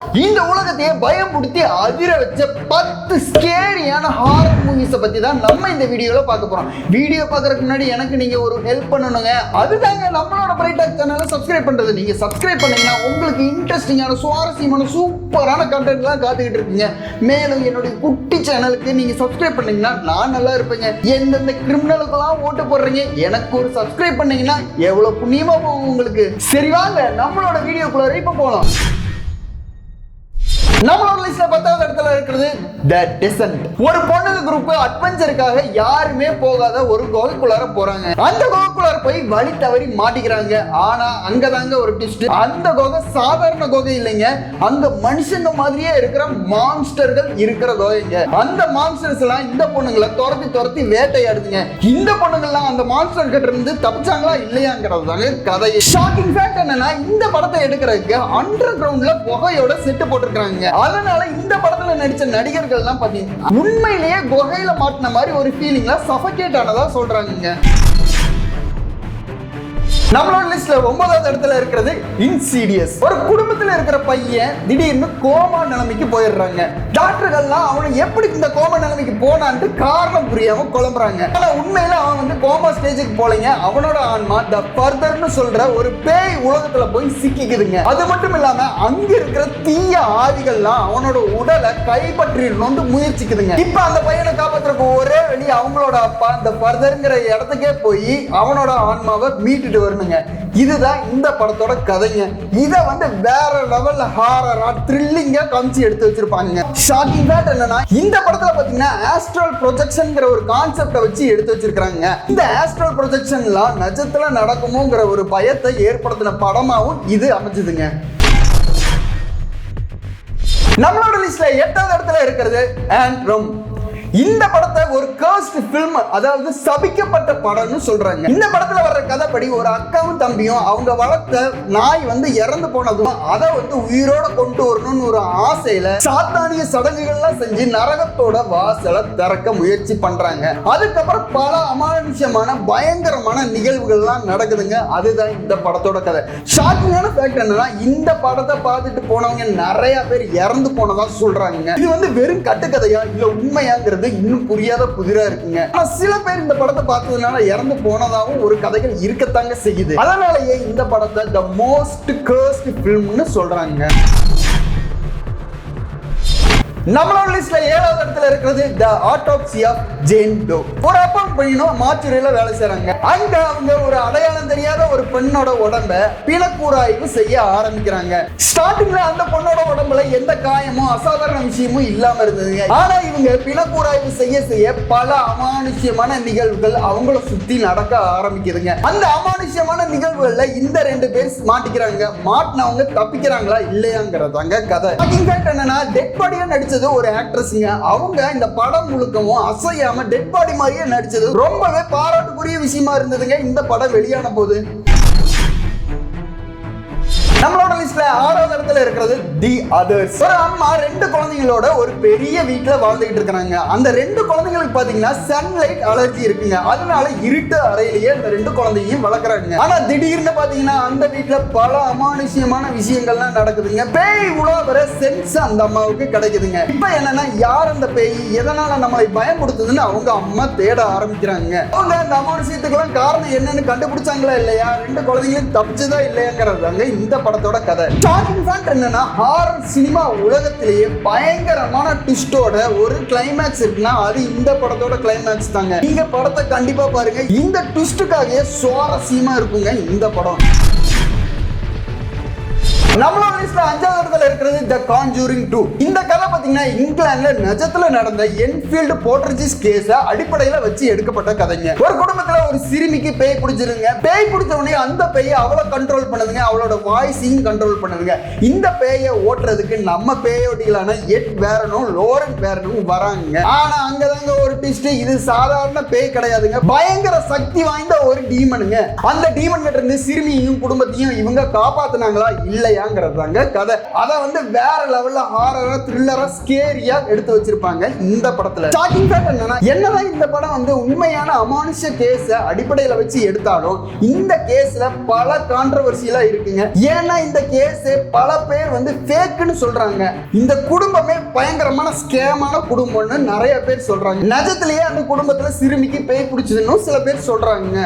இந்த உலகத்தையே பயமுடுத்தி அதிர வச்ச 10 ஸ்கேரியான ஹாரர் மூவிஸை பத்தி தான் நம்ம இந்த வீடியோல பார்க்க போறோம். வீடியோ பார்க்கறதுக்கு முன்னாடி எனக்கு நீங்க ஒரு ஹெல்ப் பண்ணணுங்க. அதுதாங்க நம்மளோட பிரைட் டாக் சேனலை சப்ஸ்கிரைப் பண்றது. நீங்க சப்ஸ்கிரைப் பண்ணீங்கன்னா உங்களுக்கு இன்ட்ரெஸ்டிங்கான சுவாரஸ்யமான சூப்பரான கண்டென்ட்லாம் காத்துக்கிட்டு இருக்கீங்க. மேலும் என்னுடைய குட்டி சேனலுக்கு நீங்க சப்ஸ்கிரைப் பண்ணீங்கன்னா நான் நல்லா இருப்பேங்க. எந்தெந்த கிரிமினலுக்கெல்லாம் ஓட்டு போடுறீங்க எனக்கு ஒரு சப்ஸ்கிரைப் பண்ணீங்கன்னா எவ்வளவு புண்ணியமா போகும் உங்களுக்கு. சரி வாங்க நம்மளோட வீடியோக்குள்ள இப்ப போலாம். நம்மளோட லிஸ்ட்ல 10வது இடத்துல இருக்கிறது தி டெசன்ட். ஒரு பொண்ணுங்க குரூப் அட்வென்ச்சருக்காக யாருமே போகாத ஒரு குகைக்குள்ளார போறாங்க. அந்த குகைக்குள்ளார போய் வழி தவறி மாட்டிக்கிறாங்க. ஆனா அங்கதாங்க ஒரு ட்விஸ்ட். அந்த குகை சாதாரண குகை இல்லைங்க, அங்க மனுஷங்க மாதிரியே இருக்கிற மான்ஸ்டர்கள் இருக்கிற குகைங்க. அந்த மான்ஸ்டர்ஸ் எல்லாம் இந்த பொண்ணுங்களை துரத்தி வேட்டையாடுதுங்க. இந்த பொண்ணுங்கள்லாம் அந்த மான்ஸ்டர் கிட்ட இருந்து தப்பிச்சாங்களா இல்லையாங்கிறது தாங்க கதை. ஷாக்கிங் ஃபேக்ட் என்னன்னா, இந்த படத்தை எடுக்கிறதுக்கு அண்டர் கிரவுண்ட்ல புகையோட செட்டு போட்டிருக்காங்க. அதனால இந்த படத்துல நடிச்ச நடிகர்கள் எல்லாம் பாத்தீங்கன்னா உண்மையிலேயே குகையில மாட்டின மாதிரி ஒரு ஃபீலிங்ல சஃபகேட் ஆனதா சொல்றாங்க. நம்மளோட லிஸ்ட்ல 9வது இடத்துல இருக்கிறது இன்சீடியஸ். ஒரு குடும்பத்துல இருக்கிற பையன் திடீர்னு கோமா நிலைமைக்கு போயிடுறாங்க. டாக்டர்கள்லாம் அவனை எப்படி இந்த கோமா நிலைமைக்கு போனான்னு காரணம் புரியாம குழம்புறாங்க. ஆனா உண்மையில அவன் வந்து கோமா ஸ்டேஜுக்கு போலங்க. அவனோட ஆன்மா த ஃபர்தர்னு சொல்ற ஒரு பேய் உலகத்துல போய் சிக்கிக்குதுங்க. அது மட்டும் இல்லாம அங்க இருக்கிற தீய ஆவிகள்லாம் அவனோட உடலை கைப்பற்றிடணும்னு முயற்சிக்குதுங்க. இப்ப அந்த பையனை காப்பாற்றுறதுக்கு ஒரே வழி அவங்களோட அப்பா அந்த ஃபர்தர்ங்கிற இடத்துக்கே போய் அவனோட ஆன்மாவை மீட்டுட்டு வரும். இதுதான் இந்த படத்தோட கதைங்க. இத வந்து வேற லெவல்ல ஹாரரா த்ரில்லிங்கா காமிச்சு எடுத்து வச்சிருப்பாங்க. ஷாக்கிங் ஃபேக்ட் என்னன்னா, இந்த படத்துல பாத்தீங்கன்னா ஆஸ்ட்ரல் ப்ரொஜெக்ஷன்ங்கிற ஒரு கான்செப்டை வச்சு எடுத்து வச்சிருக்காங்க. இந்த ஆஸ்ட்ரல் ப்ரொஜெக்ஷன்லாம் நிஜத்துல நடக்குமோங்கிற ஒரு பயத்தை ஏற்படுத்தின படமாவும் இது அமைஞ்சதுங்க. நம்மளோட லிஸ்ட்ல 8வது இடத்துல இருக்கிறது ஆண்ட்ரம். இந்த படத்தை ஒரு கர்ஸ்ட் ஃபில்ம், அதாவது சபிக்கப்பட்ட படம்னு சொல்றாங்க. இந்த படத்துல வர்ற கதைப்படி ஒரு அக்காவும் தம்பியும் அவங்க வளர்த்த நாய் வந்து இறந்து போனதும் அதை வந்து உயிரோட கொண்டு வரணும்னு ஒரு ஆசையில சாத்தானிய சடங்குகள்லாம் செஞ்சு நரகத்தோட வாசலை திறக்க முயற்சி பண்றாங்க. அதுக்கப்புறம் பல அமானுஷ்யமான பயங்கரமான நிகழ்வுகள்லாம் நடக்குதுங்க. அதுதான் இந்த படத்தோட கதை. ஷாக்கிங்கான ஃபேக்ட் என்னன்னா, இந்த படத்தை பார்த்துட்டு போனவங்க நிறைய பேர் இறந்து போனதா சொல்றாங்க. இது வந்து வெறும் கட்டுக்கதையா இல்ல உண்மையாங்கிறது இன்னும் புரியாத புதிரா இருக்குங்க. சில பேர் இந்த படத்தை பார்த்ததுனால இறந்து போனதாகவும் ஒரு கதைகள் இருக்கத்தாங்க செய்யுது. அதனாலேயே இந்த படத்தை த மோஸ்ட் கர்ஸ்ட் ஃபில்ம்னு சொல்றாங்க. நம்மளோட லிஸ்ட்ல 7வது இடத்துல இருக்கிறது த ஆட்டோப்சி ஆஃப் ஜேன் டோ. ஒரு அப்பா பையனும் மாச்சுரையில வேலை செய்றாங்க. அங்க அவங்க ஒரு அடையாளம் தெரியாத ஒரு பெண்ணோட உடம்ப பிணக்கூறாய்வு செய்ய ஆரம்பிக்கிறாங்க. ஸ்டார்டிங்ல அந்த பொண்ணோட உடம்புல எந்த காயமும் அசாதாரண விஷயமும் இல்லாம இருந்ததுங்க. ஆனா இவங்க பிணக்கூறாய்வு செய்ய பல அமானுஷ்யமான நிகழ்வுகள் அவங்கள சுத்தி நடக்க ஆரம்பிக்குதுங்க. அந்த அமானுஷ்யமான நிகழ்வுகள்ல இந்த 2 பேர் மாட்டிக்கிறாங்க. மாட்டினவங்க தப்பிக்கிறாங்களா இல்லையாங்கிறதாங்க கதை. என்னன்னா, டெட் பாடியா நடிச்ச ஒரு ஆக்ட்ரஸ்ங்க. அவங்க இந்த படம் முழுக்கவும் அசையாம டெட் பாடி மாதிரியே நடிச்சது ரொம்பவே பாராட்டுக்குரிய விஷயமா இருந்ததுங்க இந்த படம் வெளியான போது. நம்மளோட லிஸ்ட்ல 6வது இடத்துல இருக்கிறது தி அதர்ஸ். ஒரு அம்மா 2 குழந்தைங்களோட ஒரு பெரிய வீட்டுல வாழ்ந்துகிட்டு இருக்காங்க. அந்த 2 குழந்தைங்களுக்கு பாத்தீங்கன்னா சன்லைட் அலர்ஜி இருக்குங்க. அதனால இருட்டு அறையிலேயே அந்த 2 குழந்தையும் வளர்க்குறாங்க. ஆனா திடீர்னு பாத்தீங்கன்னா அந்த வீட்டுல பல அமானுஷ்யமான விஷயங்கள்லாம் நடக்குதுங்க. பேய் உலவர சென்ஸ் அந்த அம்மாவுக்கு கிடைக்குதுங்க. இப்ப என்னன்னா, யார் அந்த பேய், எதனால நம்மளை பயமுடுத்துதுன்னு அவங்க அம்மா தேட ஆரம்பிக்கிறாங்க. அவங்க அந்த அமானுஷ்யத்துக்கெல்லாம் காரணம் என்னன்னு கண்டுபிடிச்சாங்களா இல்லையா, 2 குழந்தைங்களும் தப்பிச்சுதா இல்லையாங்கிறதாங்க இந்த படத்தோட கதை. ஷாக்கிங் ஃபேக்ட் என்னன்னா, ஹாரர் சினிமா உலகத்திலேயே பயங்கரமான ட்விஸ்டோட ஒரு கிளைமேக்ஸ் இருக்குன்னா அது இந்த படத்தோட கிளைமேக்ஸ் தாங்க. நீங்க படத்தை கண்டிப்பா பாருங்க. இந்த ட்விஸ்டுக்காக சுவாரஸ்யமா இருக்குங்க இந்த படம். நம்மளோட லிஸ்ட்ல 5வது இடத்துல இருக்கிறது தி கான்ஜூரிங் 2. இந்த கதை பாத்தீங்கன்னா இங்கிலாந்துல நிஜத்துல நடந்த என்ஃபீல்டு போர்ட்ரிஜிஸ் கேஸ அடிப்படையில வச்சு எடுக்கப்பட்ட கதைங்க. ஒரு குடும்பத்துல ஒரு சிறுமிக்கு பேய் பிடிச்சிருங்க. பேய் பிடிச்ச உடனே அந்த பேயை அவளை கண்ட்ரோல் பண்ணுதுங்க. அவளோட வாய்ஸையும் கண்ட்ரோல் பண்ணுதுங்க. இந்த பேயை ஓட்டுறதுக்கு நம்ம பேயோட்டிகளான எட் வேரனும் லோரன்ட் வேரனும் வராங்க. ஆனா அங்கதாங்க ஒரு ட்விஸ்ட். இது சாதாரண பேய் கிடையாதுங்க, பயங்கர சக்தி வாய்ந்த ஒரு டீமனுங்க. அந்த டீமன் கிட்ட இருந்து சிறுமியையும் குடும்பத்தையும் இவங்க காப்பாத்துனாங்களா இல்லையா கதை. அதை வந்து வேற லெவல்ல ஹாரரா த்ரில்லரா ஹாரரா ஸ்கேரியா எடுத்து வச்சிருப்பாங்க இந்த படத்துல. ஷாக்கிங் ஃபேக்ட் என்னதான் இந்த படம் வந்து உண்மையான அமானுஷ கேஸ அடிப்படையில வச்சு எடுத்தாலும் இந்த கேஸ்ல பல கான்ட்ரோவர்சியலா இருக்குங்க. ஏன்னா இந்த கேஸ் பல பேர் வந்து ஃபேக்னு சொல்றாங்க. இந்த குடும்பமே பயங்கரமான ஸ்கேமான குடும்பம்னு நிறைய பேர் சொல்றாங்க. நிஜத்திலேயே அந்த குடும்பத்துல சிறுமிக்கு பேய் பிடிச்சதுன்னு சில பேர் சொல்றாங்க.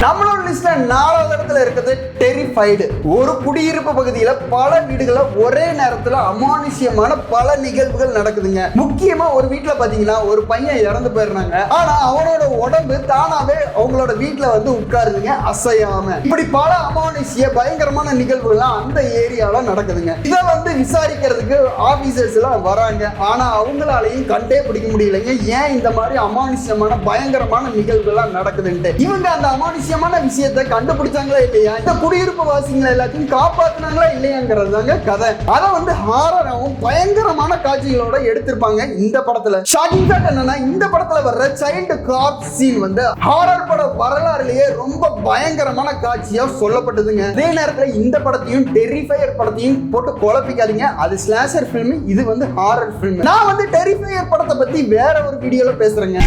நம்மளோட லிஸ்ட்ல 4வது இடத்துல இருக்கிறது டெரிஃபைடு. ஒரு குடியிருப்பு பகுதியில பல வீடுகள்ல ஒரே நேரத்துல அமானுஷ்யமான பல நிகழ்வுகள் நடக்குதுங்க. முக்கியமா ஒரு வீட்டுல பாத்தீங்கன்னா ஒரு பையன் இறந்து போயிடுறாங்க. ஆனா அவனோட உடம்பு தானாவே அவங்களோட வீட்டுல வந்து உட்காருதுங்க அசையாம. இப்படி பல அமானுஷ்ய பயங்கரமான நிகழ்வுகள்லாம் அந்த ஏரியால நடக்குதுங்க. இதை வந்து விசாரிக்கிறதுக்கு ஆபீசர்ஸ் எல்லாம் வராங்க. ஆனா அவங்களாலையும் கண்டே பிடிக்க முடியலைங்க ஏன் இந்த மாதிரி அமானுஷ்யமான பயங்கரமான நிகழ்வுகள்லாம் நடக்குதுன்ட்டு. இவங்க அந்த அமானுஷ்ய விஷயத்தை கண்டுபிடிச்சாங்களா இல்லையா, இந்த குடியிருப்பு வாசிகளை எல்லாத்தையும் காப்பாத்தினாங்களா இல்லையாங்கிறது தாங்க கதை. அதை வந்து ஹாரராவும் பயங்கரமான காட்சிகளோட எடுத்திருப்பாங்க இந்த படத்துல. ஷாக்கிங் ஃபேக்ட் என்னன்னா இந்த படத்துல வர்ற சைல்டு கார்ப்ஸ் சீன் வந்து ஹாரர் பட வரலாறுலயே ரொம்ப பயங்கரமான காட்சியா சொல்லப்பட்டதுங்க. அதே நேரத்துல இந்த படத்தையும் டெரிஃபையர் படத்தையும் போட்டு குழப்பிக்காதீங்க. அது ஸ்லாஷர் ஃபிலிம், இது வந்து ஹாரர் ஃபிலிம். நான் வந்து டெரிஃபையர் படத்தை பத்தி வேற ஒரு வீடியோல பேசுறேங்க.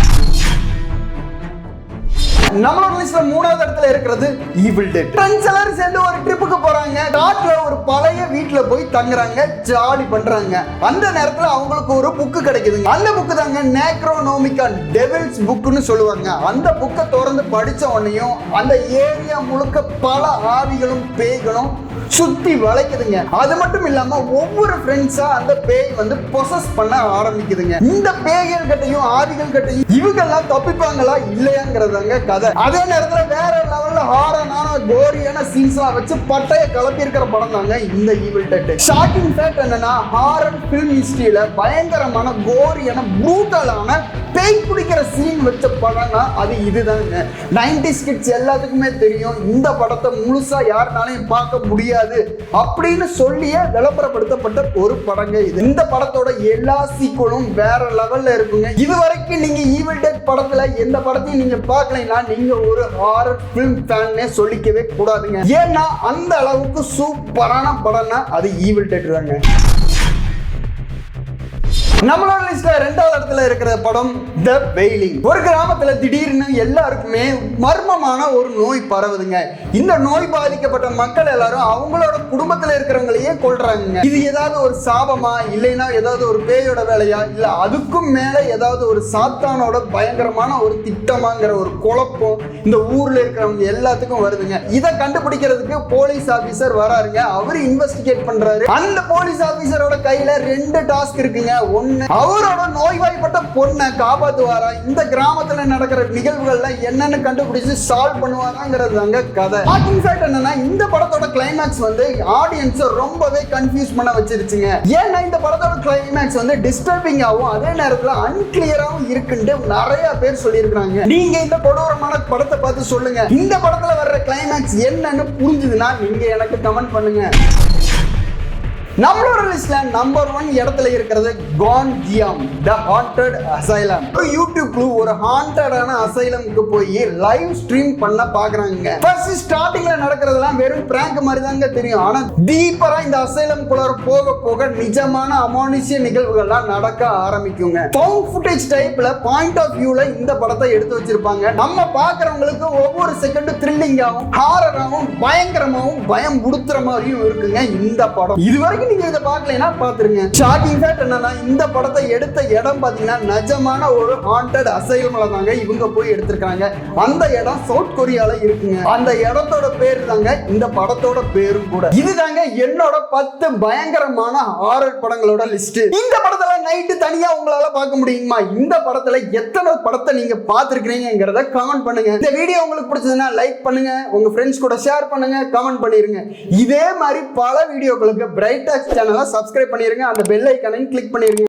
நம்மளோட லிஸ்ட்ல 3வது இடத்துல இருக்கிறது ஈவில் டெட். ஃப்ரெண்ட்ஸ் எல்லாரும் சேர்ந்து ஒரு ட்ரிப்புக்கு போறாங்க. காட்டுல ஒரு பழைய வீட்ல போய் தங்குறாங்க, ஜாலி பண்றாங்க. அந்த நேரத்துல அவங்களுக்கு ஒரு புக் கிடைக்குதுங்க. அந்த புக் தாங்க நேக்ரோனோமிகான் டெவில்ஸ் புக்னு சொல்லுவாங்க. அந்த புக்கை திறந்து படிச்ச உடனேயும் அந்த ஏரியா முழுக்க பல ஆவிகளும் பேய்களும் சுத்தி வளைக்குதுங்க. அது மட்டும் இல்லாம ஒவ்வொரு ஃப்ரெண்ட்ஸா அந்த பேய் வந்து பொசஸ் பண்ண ஆரம்பிக்குதுங்க. இந்த பேய்கள் கிட்டையும் ஆவிகள் கிட்டையும் இவங்கெல்லாம் தப்பிப்பாங்களா இல்லையாங்கிறதாங்க கதை. அதே நேரத்துல வேற லெவல்ல ஹாரரான கோரியான சீன்ஸா வச்சு பட்டைய கிளப்பி இருக்கிற படம் தாங்க இந்த ஈவில் டெட். ஷாக்கிங் ஃபேக்ட் என்னன்னா ஹாரர் ஃபிலிம் ஹிஸ்டரியில பயங்கரமான கோரியான ப்ரூட்டலான பேய் பிடிக்கிற சீன் வச்ச படம்னா அது இதுதாங்க. 90s கிட்ஸ் எல்லாத்துக்குமே தெரியும் இந்த படத்தை முழுசா யாருனாலையும் பார்க்க முடியாது அப்படின்னு சொல்லியே விளம்பரப்படுத்தப்பட்ட ஒரு படங்க இது. இந்த படத்தோட எல்லா சீக்வலும் வேற லெவல்ல இருக்குங்க. இதுவரைக்கும் நீங்க ஈவில் டெட் படத்துல எந்த படத்தையும் நீங்க பார்க்கலைன்னா நீங்க ஒரு ஹாரர் ஃபிலிம் ஃபேன்னே சொல்லிக்கவே கூடாதுங்க. ஏன்னா அந்த அளவுக்கு சூப்பரான படம்னா அது ஈவில் டெட் தாங்க. நம்மளோட லிஸ்ட்ல 2வது இடத்துல இருக்கிற படம் தி வெயிலிங். ஒரு கிராமத்துல திடீர்னு எல்லாருக்குமே மர்மமான ஒரு நோய் பரவுதுங்க. இந்த நோய் பாதிக்கப்பட்ட மக்கள் எல்லாரும் அவங்களோட குடும்பத்துல இருக்கிறவங்களையே கொல்றாங்க. இது ஏதாவது ஒரு சாபமா இல்லைன்னா ஏதாவது ஒரு பேயோட வேலையா இல்ல அதுக்கும் மேல ஏதாவது ஒரு சாத்தானோட பயங்கரமான ஒரு திட்டமாங்கிற ஒரு குழப்பம் இந்த ஊர்ல இருக்கிறவங்க எல்லாத்துக்கும் வருதுங்க. இதை கண்டுபிடிக்கிறதுக்கு போலீஸ் ஆபீசர் வராருங்க. அவரு இன்வெஸ்டிகேட் பண்றாரு. அந்த போலீஸ் ஆபீசரோட கையில 2 டாஸ்க் இருக்குங்க. அவரோட நோய்வாய்ப்பட்ட பொண்ணை காப்பாத்துவாரா, இந்த கிராமத்துல நடக்கிற நிகழ்வுகள்ல என்னன்னு கண்டுபிடிச்சு சால்வ் பண்ணுவாங்கிறது தாங்க கதை. ஷாக்கிங் ஃபேக்ட் என்னன்னா இந்த படத்தோட கிளைமேக்ஸ் வந்து ஆடியன்ஸ் ரொம்பவே கன்ஃபியூஸ் பண்ண வச்சிருச்சுங்க. ஏன்னா இந்த படத்தோட கிளைமேக்ஸ் வந்து டிஸ்டர்பிங்காகவும் அதே நேரத்துல அன்கிளியராகவும் இருக்குன்னு நிறைய பேர் சொல்லியிருக்காங்க. நீங்க இந்த கொடூரமான படத்தை பார்த்து சொல்லுங்க, இந்த படத்துல வர்ற கிளைமேக்ஸ் என்னன்னு புரிஞ்சுதுன்னா நீங்க எனக்கு கமெண்ட் பண்ணுங்க. நம்மளோட லிஸ்ட்ல நம்பர் 1 இடத்துல இருக்கிறது கான்ஜியம் தி ஹாண்டட் அசைலம். ஒரு யூடியூப்ல ஒரு ஹாண்டடான அசைலம்க்கு போய் லைவ் ஸ்ட்ரீம் பண்ண பாக்குறாங்க. ஃபர்ஸ்ட் ஸ்டார்டிங்ல நடக்கிறதெல்லாம் வெறும் பிராங்க் மாதிரி தாங்க தெரியும். ஆனா டீப்பரா இந்த அசைலம் குள்ள போக போக நிஜமான அமானுஷ்ய நிகழ்வுகள்லாம் நடக்க ஆரம்பிக்குங்க. ஃபவுண்ட் ஃபுட்டேஜ் டைப்ல பாயிண்ட் ஆஃப் வியூல இந்த படத்தை எடுத்து வச்சிருப்பாங்க. நம்ம பாக்குறவங்களுக்கு ஒவ்வொரு செகண்டும் த்ரில்லிங்காவும் ஹாரராவும் பயங்கரமாவும் பயம் புடுத்துற மாதிரியும் இருக்குங்க இந்த படம். இதுவரைக்கும் நீங்க இத பார்க்கலைனா பாத்துருங்க. ஷாக்கிங் ஃபேக்ட் என்னன்னா இந்த படத்தை எடுத்த இடம் பாத்தீங்கன்னா நிஜமான ஒரு ஹாண்டட் அசைலம்ல தாங்க இவங்க போய் எடுத்திருக்காங்க. அந்த இடம் சவுத் கொரியால இருக்குங்க. அந்த இடத்தோட பேரு தாங்க இந்த படத்தோட பேரும் கூட. இதுதாங்க என்னோட 10 பயங்கரமான ஹாரர் படங்களோட லிஸ்ட். இந்த படத்துல நைட்டு தனியா உங்களால பார்க்க முடியுமா? இந்த படத்துல எத்தனை படத்தை நீங்க பார்த்திருக்கீங்கங்கறத கமெண்ட் பண்ணுங்க. இந்த வீடியோ உங்களுக்கு பிடிச்சதுன்னா லைக் பண்ணுங்க, உங்க ஃப்ரெண்ட்ஸ் கூட ஷேர் பண்ணுங்க, கமெண்ட் பண்ணிருங்க. இதே மாதிரி பல வீடியோக்களுக்கு பிரைட் சேனலை சப்ஸ்கிரைப் பண்ணிருங்க, அந்த பெல் ஐகானையும் கிளிக் பண்ணிருங்க.